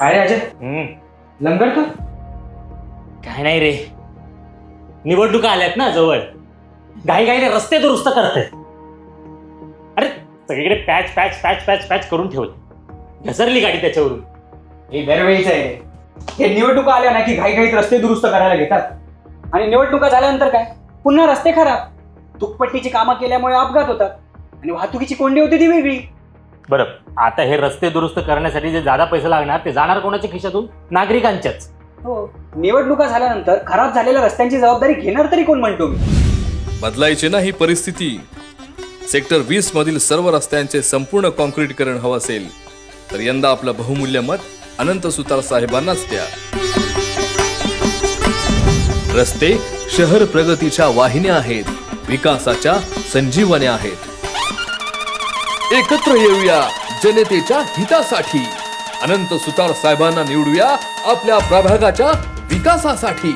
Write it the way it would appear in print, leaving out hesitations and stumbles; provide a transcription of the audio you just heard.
अरे अजय, लंगर का? काय नाही रे, निवडणुका आल्यात ना जवळ, घाई घाईने रस्ते दुरुस्त करते. अरे सगळीकडे patch patch patch patch patch करून ठेवले, घसरली गाडी त्याच्यावरून. हे दरवेळीच आहे. हे निवडणुका आल्या ना की घाईघाईत रस्ते दुरुस्त करायला घेतात, आणि निवडणुका झाल्यानंतर काय, पुन्हा रस्ते खराब. दुपट्टीची कामं केल्यामुळे अपघात होतात, आणि वाहतुकीची कोंडी होती ती वेगळी. बरं, आता हे रस्ते दुरुस्त करण्यासाठी जे जादा पैसे लागणार ते जाणार कोणाच्या खिशातून? नागरिकांच्याच. हो, निवडणुका झाल्यानंतर खराब झालेल्या रस्त्यांची जबाबदारी घेणार तरी कोण म्हणतो मी? बदलायची नाही परिस्थिती. सेक्टर 20 मधील सर्व रस्त्यांचे संपूर्ण कॉन्क्रीटीकरण हवं असेल तर यंदा आपलं बहुमूल्य मत अनंत सुतार साहेबांनाच द्या. रस्ते शहर प्रगतीच्या वाहिन्या आहेत, विकासाच्या संजीवन्या आहेत. एकत्र येऊया जनतेच्या हितासाठी. अनंत सुतार साहेबांना निवडूया आपल्या प्रभागाच्या विकासासाठी.